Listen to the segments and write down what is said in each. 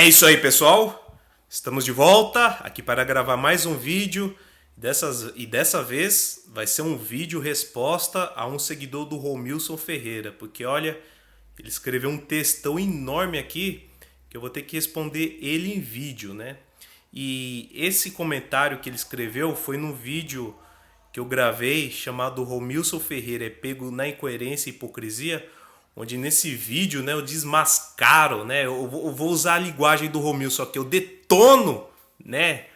É isso aí, pessoal. Estamos de volta aqui para gravar mais um vídeo. Dessa vez vai ser um vídeo resposta a um seguidor do Romilson Ferreira. Porque olha, ele escreveu um textão enorme aqui que eu vou ter que responder ele em vídeo, né? E esse comentário que ele escreveu foi num vídeo que eu gravei chamado Romilson Ferreira é pego na incoerência e hipocrisia, onde nesse vídeo, né, eu desmascaro, né, eu vou usar a linguagem do Romilson, só que eu detono, né,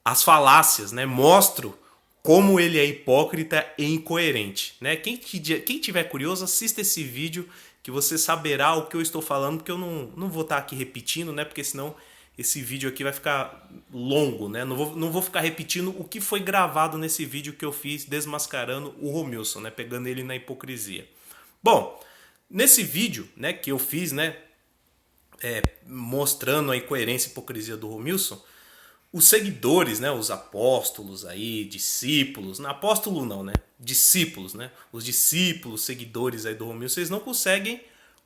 as falácias, né, mostro como ele é hipócrita e incoerente, né? Quem tiver curioso, assista esse vídeo que você saberá o que eu estou falando, porque eu não vou estar aqui repetindo, né, porque senão esse vídeo aqui vai ficar longo, né? Não vou ficar repetindo o que foi gravado nesse vídeo que eu fiz desmascarando o Romilson, né? Pegando ele na hipocrisia. Bom, nesse vídeo, né, que eu fiz, né, mostrando a incoerência e hipocrisia do Romilson, os seguidores, né, os apóstolos aí, discípulos, não, apóstolo não, né, discípulos, né, os discípulos, seguidores aí do Romilson, eles não conseguem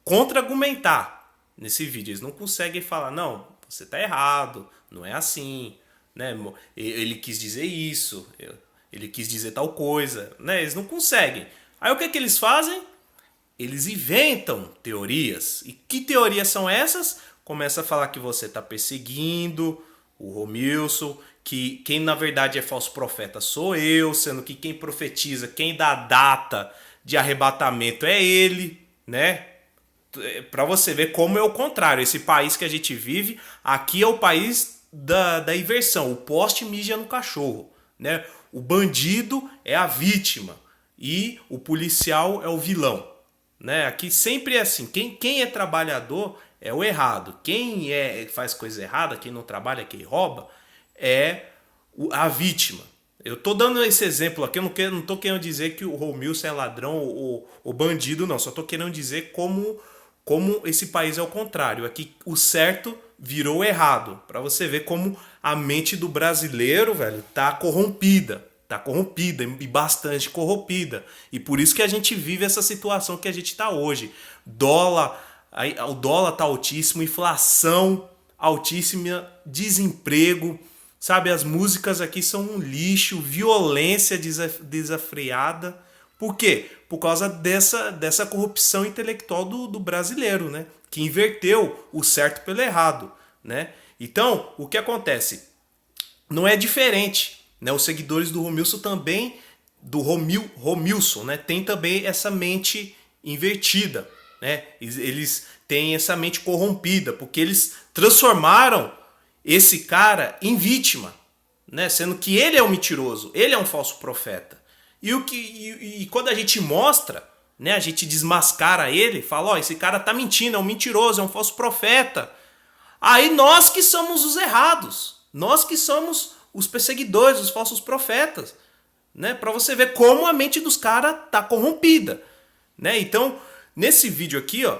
contra-argumentar nesse vídeo, eles não conseguem falar, não, você tá errado, não é assim, né, ele quis dizer isso, ele quis dizer tal coisa, né, eles não conseguem. Aí o que é que eles fazem? Eles inventam teorias. E que teorias são essas? Começa a falar que você está perseguindo o Romilson, que quem na verdade é falso profeta sou eu, sendo que quem profetiza, quem dá data de arrebatamento é ele, né? Para você ver como é o contrário. Esse país que a gente vive, aqui é o país da inversão. O poste mija no cachorro, né? O bandido é a vítima e o policial é o vilão, né? Aqui sempre é assim, quem é trabalhador é o errado, quem faz coisa errada, quem não trabalha, quem rouba, é a vítima. Eu tô dando esse exemplo aqui, eu não tô querendo dizer que o Romilson é ladrão ou bandido, não, só tô querendo dizer como esse país é o contrário. Aqui o certo virou errado, para você ver como a mente do brasileiro, velho, tá corrompida. Tá corrompida e bastante corrompida. E por isso que a gente vive essa situação que a gente está hoje. O dólar tá altíssimo, inflação altíssima, desemprego, sabe? As músicas aqui são um lixo, violência desafreada. Por quê? Por causa dessa corrupção intelectual do brasileiro, né? Que inverteu o certo pelo errado, né? Então, o que acontece? Não é diferente, né? Os seguidores do Romilson também, do Romilson, né? Tem também essa mente invertida, né? Eles têm essa mente corrompida, porque eles transformaram esse cara em vítima, né? Sendo que ele é um mentiroso, ele é um falso profeta. E quando a gente mostra, né? A gente desmascara ele, fala, ó, esse cara tá mentindo, é um mentiroso, é um falso profeta. Aí nós que somos os errados. Nós que somos os perseguidores, os falsos profetas, né? Para você ver como a mente dos caras tá corrompida, né? Então, nesse vídeo aqui, ó,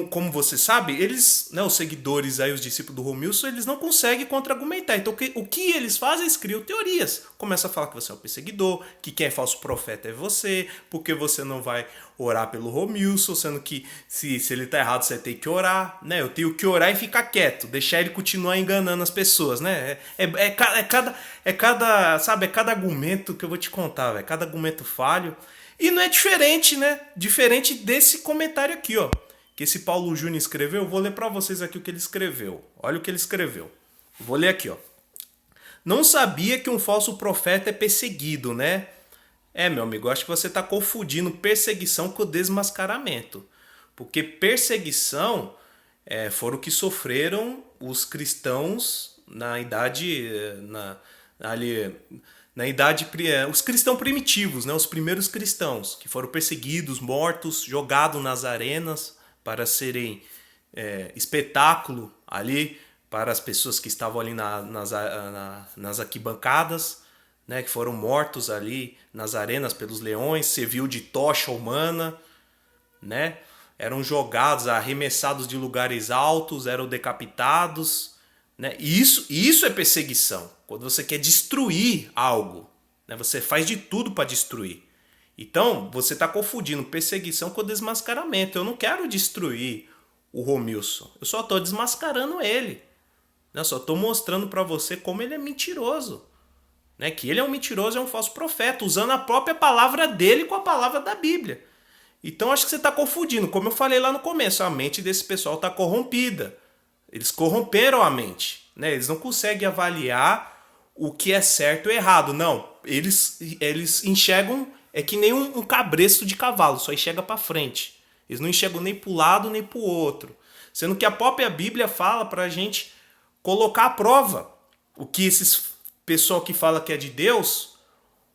como você sabe, eles, né, os seguidores aí, os discípulos do Romilson, eles não conseguem contra-argumentar. Então, o que eles fazem? Eles criam teorias. Começa a falar que você é um perseguidor, que quem é falso profeta é você, porque você não vai orar pelo Romilson, sendo que se ele tá errado, você tem que orar, né? Eu tenho que orar e ficar quieto, deixar ele continuar enganando as pessoas, né? Sabe, é cada argumento que eu vou te contar, velho. Cada argumento falho. E não é diferente, né? Diferente desse comentário aqui, ó, que esse Paulo Júnior escreveu. Eu vou ler para vocês aqui o que ele escreveu. Olha o que ele escreveu. Vou ler aqui, ó. Não sabia que um falso profeta é perseguido, né? Meu amigo, acho que você está confundindo perseguição com desmascaramento. Porque perseguição foram o que sofreram os cristãos na idade... os cristãos primitivos, né? Os primeiros cristãos, que foram perseguidos, mortos, jogados nas arenas para serem espetáculo ali para as pessoas que estavam ali nas arquibancadas, né, que foram mortos ali nas arenas pelos leões, serviu de tocha humana, né? Eram jogados, arremessados de lugares altos, eram decapitados, né? Isso é perseguição. Quando você quer destruir algo, né? Você faz de tudo para destruir. Então, você está confundindo perseguição com desmascaramento. Eu não quero destruir o Romilson. Eu só tô desmascarando ele. Eu só tô mostrando para você como ele é mentiroso. Né? Que ele é um mentiroso, é um falso profeta, usando a própria palavra dele com a palavra da Bíblia. Então acho que você está confundindo. Como eu falei lá no começo, a mente desse pessoal está corrompida. Eles corromperam a mente. Né? Eles não conseguem avaliar o que é certo e errado. Não, eles enxergam, é que nem um cabresto de cavalo, só enxerga para frente. Eles não enxergam nem para o lado nem para o outro. Sendo que a própria Bíblia fala para a gente colocar à prova o que esses pessoal que fala que é de Deus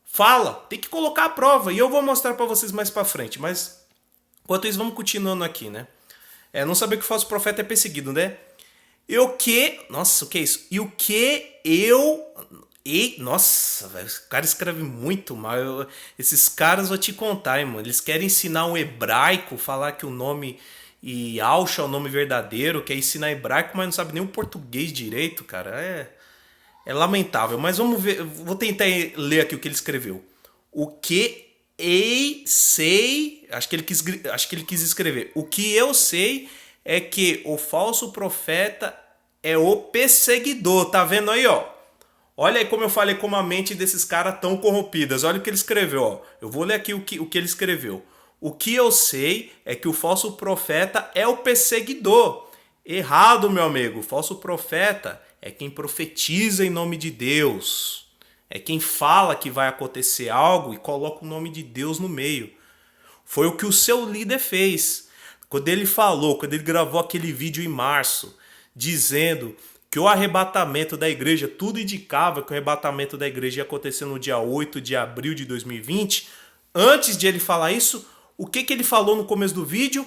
fala. Tem que colocar à prova. E eu vou mostrar para vocês mais para frente. Mas enquanto isso, vamos continuando aqui, né? Não saber que o falso profeta é perseguido, né? E o que... Nossa, o que é isso? E o que eu... Nossa, velho, o cara escreve muito mal. Esses caras, vou te contar, hein, mano. Eles querem ensinar um hebraico, falar que o nome Yahshua é o nome verdadeiro, quer ensinar hebraico, mas não sabe nem o português direito, cara. É lamentável. Mas vamos ver, vou tentar ler aqui o que ele escreveu. O que sei, acho que ele quis escrever. O que eu sei é que o falso profeta é o perseguidor. Tá vendo aí, ó? Olha aí como eu falei como a mente desses caras tão corrompidas. Olha o que ele escreveu, ó. Eu vou ler aqui o que ele escreveu. O que eu sei é que o falso profeta é o perseguidor. Errado, meu amigo. O falso profeta é quem profetiza em nome de Deus. É quem fala que vai acontecer algo e coloca o nome de Deus no meio. Foi o que o seu líder fez. Quando ele falou, quando ele gravou aquele vídeo em março, dizendo que o arrebatamento da igreja, tudo indicava que o arrebatamento da igreja ia acontecer no dia 8 de abril de 2020. Antes de ele falar isso, o que ele falou no começo do vídeo?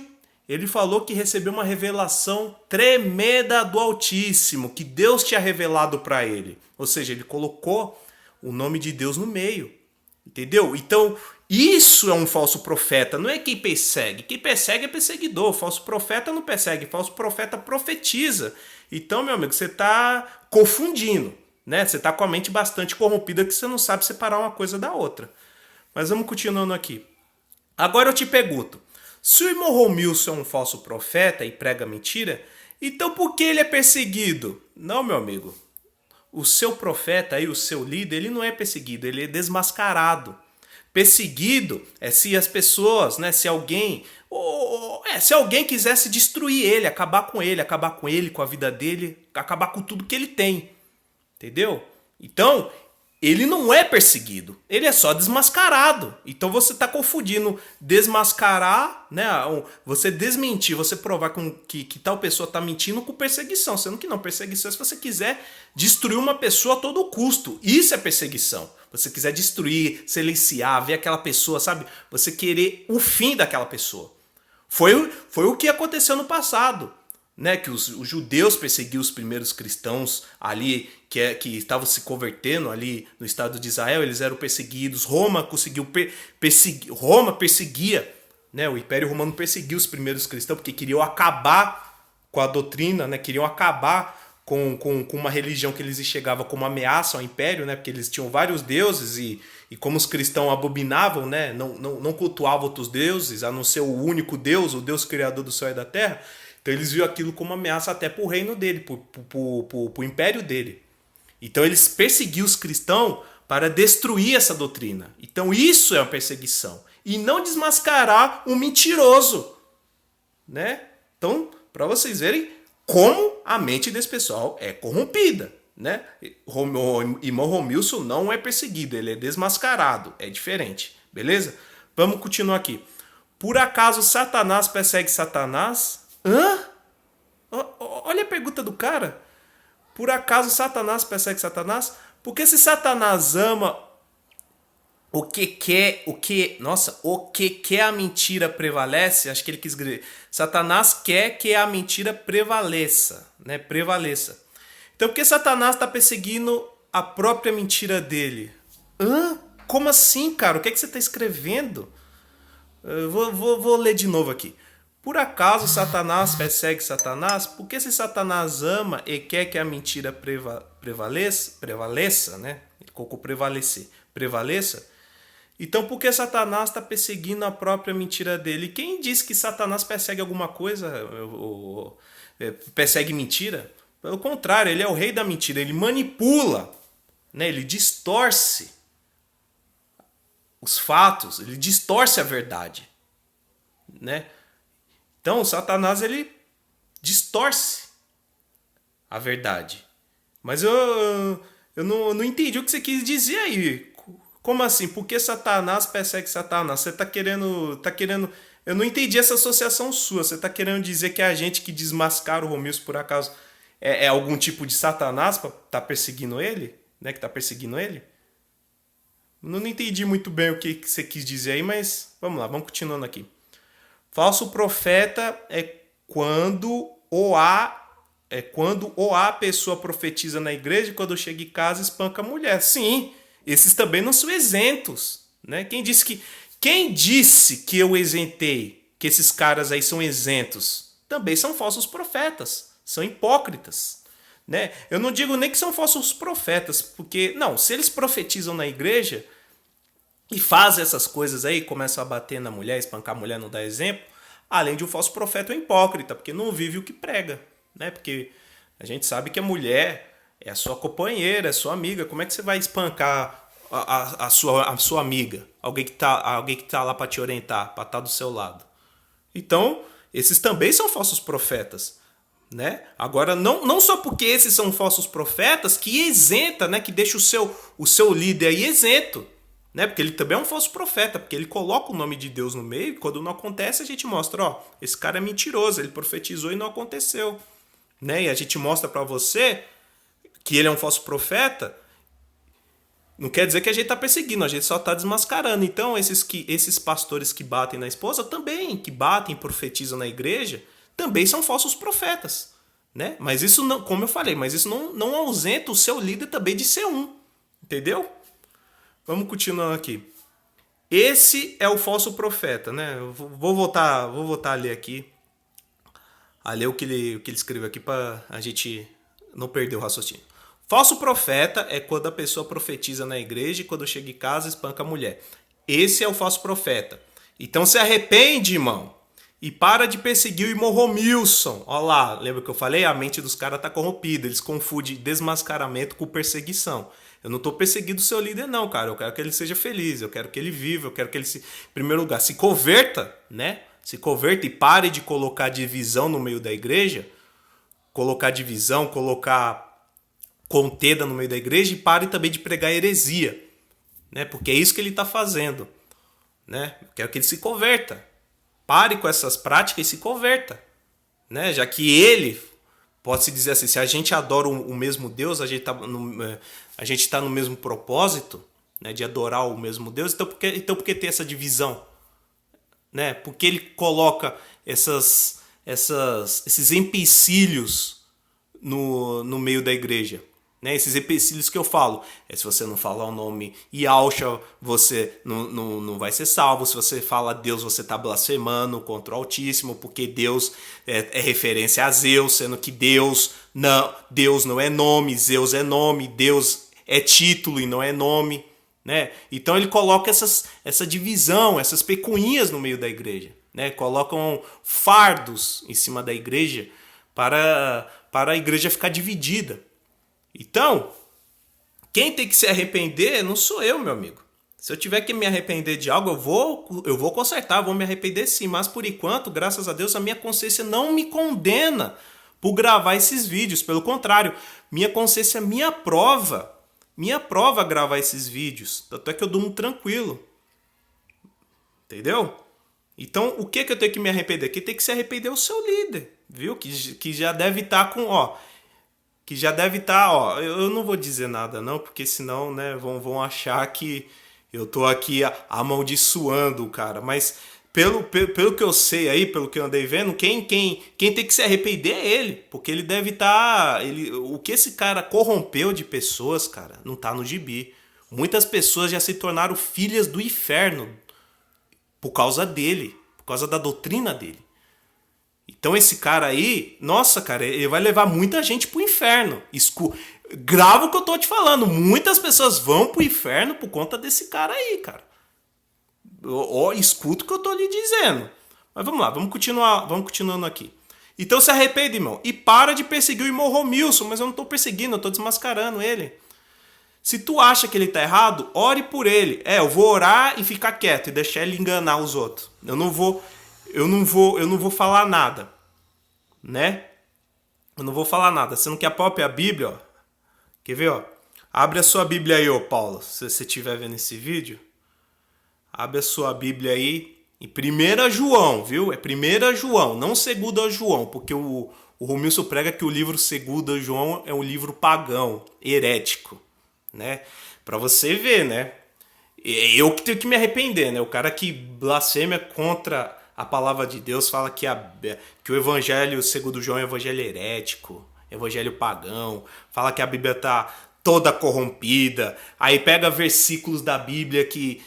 Ele falou que recebeu uma revelação tremenda do Altíssimo, que Deus tinha revelado para ele. Ou seja, ele colocou o nome de Deus no meio. Entendeu? Então, isso é um falso profeta, não é quem persegue. Quem persegue é perseguidor. Falso profeta não persegue, falso profeta profetiza. Então, meu amigo, você está confundindo, né? Você está com a mente bastante corrompida que você não sabe separar uma coisa da outra. Mas vamos continuando aqui. Agora eu te pergunto, se o irmão Romilson é um falso profeta e prega mentira, então por que ele é perseguido? Não, meu amigo. O seu profeta aí, o seu líder, ele não é perseguido, ele é desmascarado. Perseguido é se as pessoas, né, se alguém quisesse destruir ele, acabar com ele, com a vida dele, acabar com tudo que ele tem. Entendeu? Então, ele não é perseguido, ele é só desmascarado. Então você está confundindo desmascarar, né? Você desmentir, você provar que tal pessoa está mentindo com perseguição. Sendo que não, perseguição é se você quiser destruir uma pessoa a todo custo. Isso é perseguição. Você quiser destruir, silenciar, ver aquela pessoa, sabe? Você querer o fim daquela pessoa. Foi o que aconteceu no passado. Né, que os judeus perseguiam os primeiros cristãos ali que estavam se convertendo ali no estado de Israel, eles eram perseguidos. Roma perseguia, né, o Império Romano perseguiu os primeiros cristãos porque queriam acabar com a doutrina, né, queriam acabar com uma religião que eles enxergavam como ameaça ao Império, né, porque eles tinham vários deuses e como os cristãos abominavam, né, não cultuavam outros deuses, a não ser o único Deus, o Deus criador do céu e da terra. Então eles viam aquilo como ameaça até para o reino dele, para o império dele. Então eles perseguiam os cristãos para destruir essa doutrina. Então isso é uma perseguição. E não desmascarar um mentiroso. Né? Então, para vocês verem como a mente desse pessoal é corrompida. Né? O irmão Romilson não é perseguido, ele é desmascarado. É diferente. Beleza? Vamos continuar aqui. Por acaso Satanás persegue Satanás? Hã? Olha a pergunta do cara. Por acaso Satanás persegue Satanás? Porque se Satanás ama o que quer a mentira prevalece, acho que ele quis dizer, Satanás quer que a mentira prevaleça, né? Prevaleça. Então por que Satanás está perseguindo a própria mentira dele? Hã? Como assim, cara? O que é que você está escrevendo? Eu vou ler de novo aqui. Por acaso Satanás persegue Satanás? Porque se Satanás ama e quer que a mentira prevaleça, né? Ele colocou prevalecer, prevaleça. Então por que Satanás está perseguindo a própria mentira dele? Quem disse que Satanás persegue alguma coisa, persegue mentira? Pelo contrário, ele é o rei da mentira, ele manipula, né? Ele distorce os fatos, ele distorce a verdade, né? Então Satanás ele distorce a verdade. Mas eu não entendi o que você quis dizer aí. Como assim? Por que Satanás persegue Satanás? Você tá querendo. Eu não entendi essa associação sua. Você tá querendo dizer que a gente que desmascara o Romilson por acaso é algum tipo de Satanás pra tá perseguindo ele? Né? Que tá perseguindo ele? Não entendi muito bem o que você quis dizer aí, mas vamos lá, vamos continuando aqui. Falso profeta é quando ou a pessoa profetiza na igreja e quando chega em casa espanca a mulher. Sim, esses também não são isentos, né? Quem disse que eu isentei, que esses caras aí são isentos? Também são falsos profetas, são hipócritas, né? Eu não digo nem que são falsos profetas, porque não, se eles profetizam na igreja e fazem essas coisas aí, começam a bater na mulher, espancar a mulher, não dá exemplo, além de um falso profeta, é um hipócrita, porque não vive o que prega, né? Porque a gente sabe que a mulher é a sua companheira, é a sua amiga. Como é que você vai espancar a sua amiga? Alguém que tá lá para te orientar, para estar do seu lado. Então, esses também são falsos profetas, né? Agora, não só porque esses são falsos profetas que isenta, né? Que deixa o seu líder aí isento, né? Porque ele também é um falso profeta, porque ele coloca o nome de Deus no meio e quando não acontece a gente mostra, ó, esse cara é mentiroso, ele profetizou e não aconteceu, né? E a gente mostra para você que ele é um falso profeta, não quer dizer que a gente está perseguindo, a gente só está desmascarando. Então esses pastores que batem na esposa também, que batem e profetizam na igreja, também são falsos profetas, né? Mas isso não, como eu falei, mas isso não ausenta o seu líder também de ser um, entendeu? Vamos continuando aqui. Esse é o falso profeta, né? Eu vou voltar a ler aqui, a ler o que ele escreveu aqui para a gente não perder o raciocínio. Falso profeta é quando a pessoa profetiza na igreja e quando chega em casa espanca a mulher. Esse é o falso profeta. Então se arrepende, irmão, e para de perseguir o irmão Romilson. Olha lá, lembra que eu falei? A mente dos caras tá corrompida. Eles confundem desmascaramento com perseguição. Eu não tô perseguindo o seu líder não, cara. Eu quero que ele seja feliz, eu quero que ele viva, eu quero que ele, em primeiro lugar, se converta, né? Se converta e pare de colocar divisão no meio da igreja. Colocar divisão, colocar contenda no meio da igreja e pare também de pregar heresia, né? Porque é isso que ele está fazendo, né? Eu quero que ele se converta. Pare com essas práticas e se converta, né? Já que ele, pode-se dizer assim, se a gente adora o mesmo Deus, a gente está no mesmo propósito, né? De adorar o mesmo Deus, então por que ter essa divisão? Né? Porque ele coloca esses empecilhos no meio da igreja, né? Esses empecilhos que eu falo, se você não falar o nome Yahshua, você não vai ser salvo. Se você fala Deus, você está blasfemando contra o Altíssimo, porque Deus é referência a Zeus, sendo que Deus não é nome, Zeus é nome, Deus é título e não é nome, né? Então ele coloca essa divisão, essas pecuinhas no meio da igreja, né? Colocam fardos em cima da igreja para a igreja ficar dividida. Então, quem tem que se arrepender não sou eu, meu amigo. Se eu tiver que me arrepender de algo, eu vou consertar, vou me arrepender sim. Mas por enquanto, graças a Deus, a minha consciência não me condena por gravar esses vídeos. Pelo contrário, minha consciência me aprova gravar esses vídeos. Tanto é que eu durmo tranquilo. Entendeu? Então, o que eu tenho que me arrepender? Quem tem que se arrepender é o seu líder, viu? Que já deve estar com, que já deve estar, eu não vou dizer nada não, porque senão, né, vão achar que eu tô aqui amaldiçoando o cara, mas pelo que eu sei aí, pelo que eu andei vendo, quem tem que se arrepender é ele, porque ele deve estar, o que esse cara corrompeu de pessoas, cara, não tá no gibi. Muitas pessoas já se tornaram filhas do inferno por causa dele, por causa da doutrina dele. Então esse cara aí, nossa, cara, ele vai levar muita gente pro inferno. Grava o que eu tô te falando. Muitas pessoas vão pro inferno por conta desse cara aí, cara. Escuta o que eu tô lhe dizendo. Mas vamos lá, vamos continuando aqui. Então se arrepende, irmão, e para de perseguir o irmão Romilson, mas eu não tô perseguindo, eu tô desmascarando ele. Se tu acha que ele tá errado, ore por ele. Eu vou orar e ficar quieto e deixar ele enganar os outros. Eu não vou falar nada, né? Eu não vou falar nada. Sendo que a própria Bíblia, ó, quer ver, ó? Abre a sua Bíblia aí, ô Paulo, se você estiver vendo esse vídeo. Abre a sua Bíblia aí em 1 João, viu? É 1 João, não 2 João, porque o Romilson prega que o livro 2 João é um livro pagão, herético, né? Pra você ver, né? Eu que tenho que me arrepender, né? O cara que blasfema contra a palavra de Deus fala que o evangelho 2 João é um evangelho herético, evangelho pagão, fala que a Bíblia tá toda corrompida, aí pega versículos da Bíblia que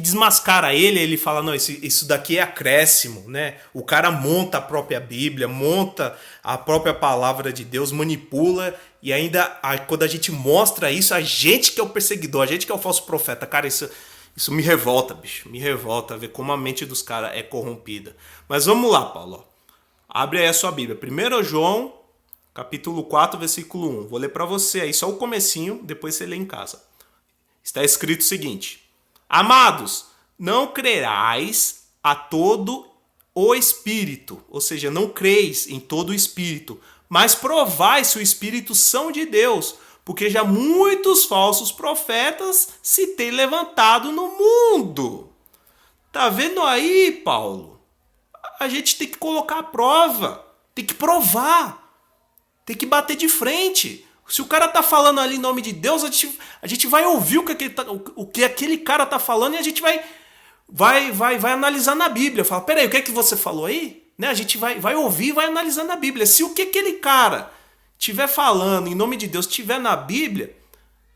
desmascara ele fala, não, isso daqui é acréscimo, né? O cara monta a própria Bíblia, monta a própria palavra de Deus, manipula, e ainda quando a gente mostra isso, a gente que é o perseguidor, a gente que é o falso profeta, cara, isso me revolta, bicho, me revolta ver como a mente dos caras é corrompida. Mas vamos lá, Paulo, abre aí a sua Bíblia, 1 João, capítulo 4, versículo 1, vou ler pra você aí, só o comecinho, depois você lê em casa. Está escrito o seguinte: amados, não creais a todo o Espírito, ou seja, não creis em todo o Espírito, mas provai se o Espírito são de Deus, porque já muitos falsos profetas se têm levantado no mundo. Tá vendo aí, Paulo? A gente tem que colocar a prova, tem que provar, tem que bater de frente. Se o cara tá falando ali em nome de Deus, a gente vai ouvir o que aquele cara tá falando e a gente vai analisar na Bíblia. Fala, peraí, o que é que você falou aí? Né? A gente vai ouvir e vai analisar na Bíblia. Se o que aquele cara tiver falando em nome de Deus tiver na Bíblia,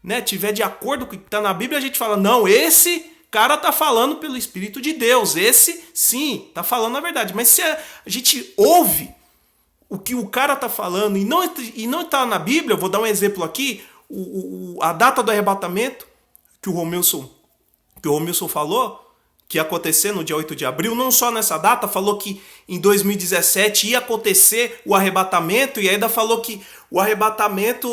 né, tiver de acordo com o que tá na Bíblia, a gente fala, não, esse cara tá falando pelo Espírito de Deus. Esse, sim, tá falando a verdade. Mas se a gente ouve o que o cara tá falando e não tá na Bíblia, eu vou dar um exemplo aqui, a data do arrebatamento que o Romilson falou, que ia acontecer no dia 8 de abril, não só nessa data, falou que em 2017 ia acontecer o arrebatamento, e ainda falou que o arrebatamento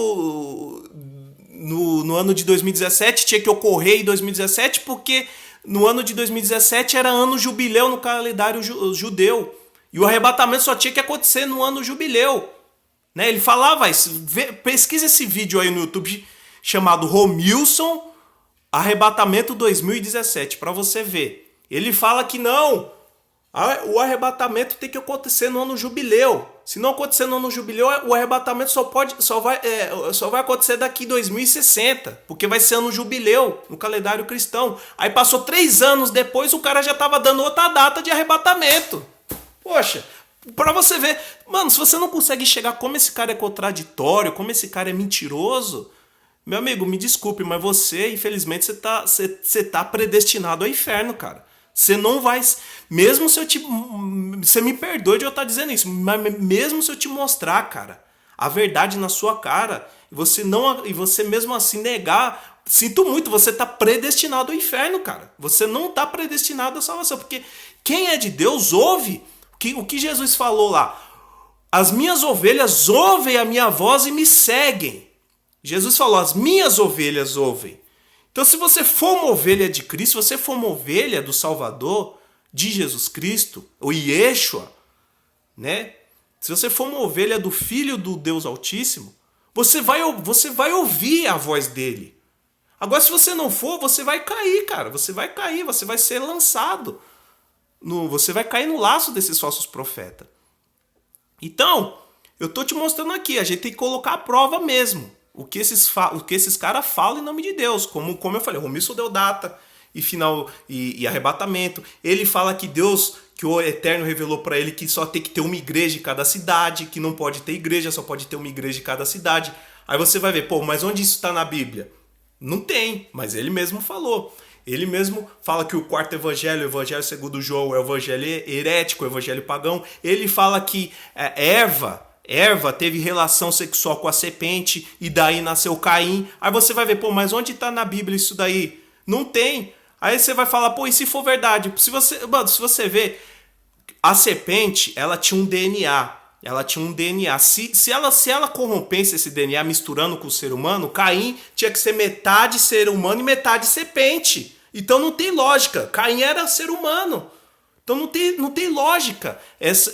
no ano de 2017 tinha que ocorrer em 2017, porque no ano de 2017 era ano jubileu no calendário judeu. E o arrebatamento só tinha que acontecer no ano jubileu. Né? Ele falava isso. Pesquisa esse vídeo aí no YouTube chamado Romilson Arrebatamento 2017 para você ver. Ele fala que não, o arrebatamento tem que acontecer no ano jubileu. Se não acontecer no ano jubileu, o arrebatamento só vai acontecer daqui 2060, porque vai ser ano jubileu no calendário cristão. Aí passou 3 anos depois, o cara já estava dando outra data de arrebatamento. Poxa, pra você ver, mano, se você não consegue enxergar como esse cara é contraditório, como esse cara é mentiroso, meu amigo, me desculpe, mas você, infelizmente, você tá predestinado ao inferno, cara. Você não vai, mesmo se eu te, você me perdoe de eu estar dizendo isso, mas mesmo se eu te mostrar, cara, a verdade na sua cara, e você mesmo assim negar, sinto muito, você tá predestinado ao inferno, cara. Você não tá predestinado à salvação, porque quem é de Deus ouve o que Jesus falou lá. As minhas ovelhas ouvem a minha voz e me seguem. Jesus falou, as minhas ovelhas ouvem. Então se você for uma ovelha de Cristo, se você for uma ovelha do Salvador, de Jesus Cristo, o Yeshua, né? Se você for uma ovelha do Filho do Deus Altíssimo, você vai ouvir a voz dele. Agora se você não for, você vai cair, cara. Você vai cair, você vai ser lançado. Você vai cair no laço desses falsos profetas. Então, eu tô te mostrando aqui, a gente tem que colocar a prova mesmo. O que esses caras falam em nome de Deus. Como eu falei, o Romilson deu data e final e arrebatamento. Ele fala que Deus, que o Eterno revelou para ele que só tem que ter uma igreja em cada cidade, que não pode ter igreja, só pode ter uma igreja em cada cidade. Aí você vai ver, mas onde isso está na Bíblia? Não tem, mas ele mesmo falou. Ele mesmo fala que o quarto evangelho, o evangelho segundo João, é o evangelho herético, o evangelho pagão. Ele fala que Eva teve relação sexual com a serpente e daí nasceu Caim. Aí você vai ver, mas onde está na Bíblia isso daí? Não tem. Aí você vai falar, pô, e se for verdade? Mano, se você ver, a serpente, ela tinha um DNA. Ela tinha um DNA. Se ela corrompesse esse DNA misturando com o ser humano, Caim tinha que ser metade ser humano e metade serpente. Então não tem lógica. Caim era ser humano. Então não tem lógica.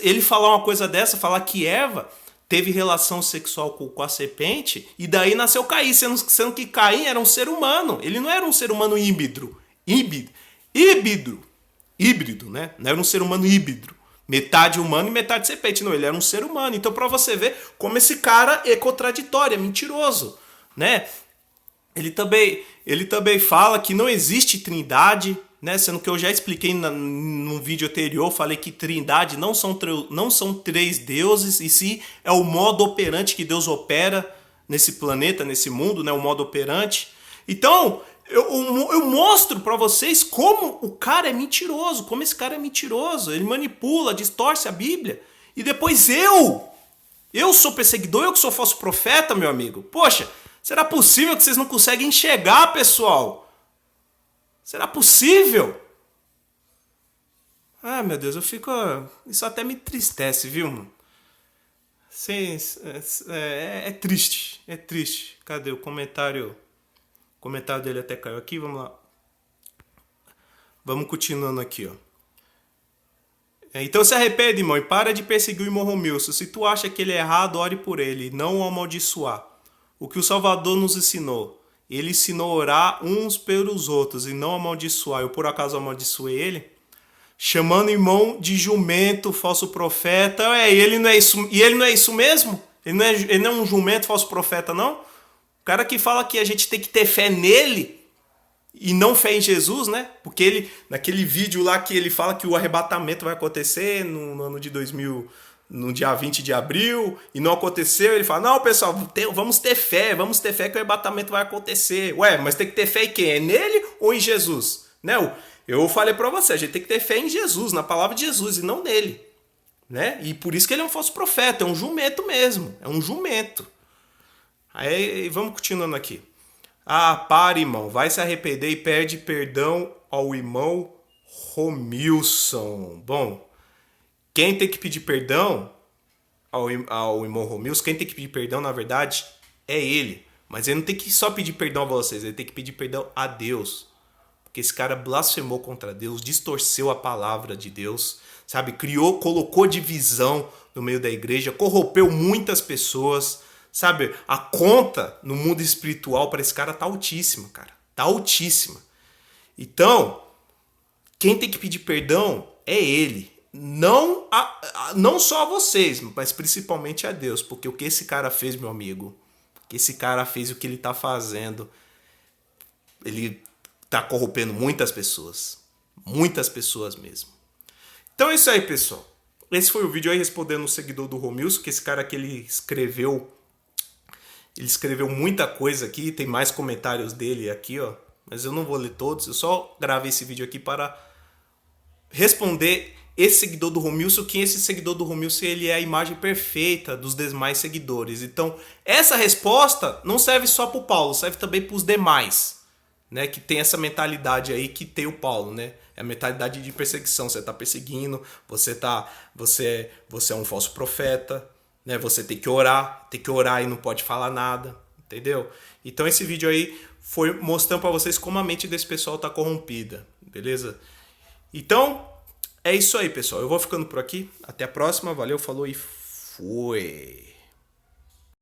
Ele falar uma coisa dessa, falar que Eva teve relação sexual com a serpente e daí nasceu Caim, sendo que Caim era um ser humano. Ele não era um ser humano híbrido, né? Não era um ser humano híbrido. Metade humano e metade serpente. Não, ele era um ser humano. Então, pra você ver como esse cara é contraditório, é mentiroso, né? Ele também fala que não existe trindade, né? Sendo que eu já expliquei no vídeo anterior, falei que trindade não são três deuses, e sim é o modo operante que Deus opera nesse planeta, nesse mundo, né? O modo operante. Então, eu mostro pra vocês como o cara é mentiroso, como esse cara é mentiroso. Ele manipula, distorce a Bíblia. E depois eu sou perseguidor, eu que sou falso profeta, meu amigo. Poxa, será possível que vocês não conseguem enxergar, pessoal? Será possível? Ah, meu Deus, eu fico... Isso até me entristece, viu? É triste, é triste. Cadê o comentário? O comentário dele até caiu aqui, vamos lá. Vamos continuando aqui, ó. Então se arrepende, irmão, e para de perseguir o irmão Romilson. Se tu acha que ele é errado, ore por ele, não o amaldiçoar. O que o Salvador nos ensinou. Ele ensinou a orar uns pelos outros e não amaldiçoar. Eu por acaso amaldiçoei ele? Chamando o irmão de jumento, falso profeta. Ele não é isso, e ele não é isso mesmo? Ele não é um jumento, falso profeta, não? O cara que fala que a gente tem que ter fé nele e não fé em Jesus, né? Porque ele, naquele vídeo lá que ele fala que o arrebatamento vai acontecer no ano de 2000, no dia 20 de abril, e não aconteceu, ele fala, não, pessoal, vamos ter fé que o arrebatamento vai acontecer. Ué, mas tem que ter fé em quem? É nele ou em Jesus? Né? Eu falei pra você, a gente tem que ter fé em Jesus, na palavra de Jesus, e não nele. Né? E por isso que ele é um falso profeta, é um jumento mesmo, é um jumento. Aí vamos continuando aqui. Ah, para, irmão, vai se arrepender e pede perdão ao irmão Romilson. Bom, quem tem que pedir perdão ao irmão Romilson, quem tem que pedir perdão, na verdade, é ele. Mas ele não tem que só pedir perdão a vocês, ele tem que pedir perdão a Deus. Porque esse cara blasfemou contra Deus, distorceu a palavra de Deus, sabe? Colocou divisão no meio da igreja, corrompeu muitas pessoas, sabe? A conta no mundo espiritual para esse cara tá altíssima, cara. Tá altíssima. Então, quem tem que pedir perdão é ele. Não só a vocês, mas principalmente a Deus. Porque o que esse cara fez, meu amigo, o que esse cara fez, o que ele tá fazendo, ele tá corrompendo muitas pessoas. Muitas pessoas mesmo. Então é isso aí, pessoal. Esse foi o vídeo aí respondendo o seguidor do Romilson, que esse cara aqui ele escreveu muita coisa aqui, tem mais comentários dele aqui, ó, mas eu não vou ler todos, eu só gravei esse vídeo aqui para responder esse seguidor do Romilson, que esse seguidor do Romilson ele é a imagem perfeita dos demais seguidores. Então, essa resposta não serve só para o Paulo, serve também para os demais, né, que tem essa mentalidade aí que tem o Paulo, né? É a mentalidade de perseguição, você tá perseguindo, você é um falso profeta, né? Você tem que orar e não pode falar nada, entendeu? Então esse vídeo aí foi mostrando para vocês como a mente desse pessoal tá corrompida, beleza? Então, é isso aí, pessoal. Eu vou ficando por aqui. Até a próxima. Valeu, falou e fui!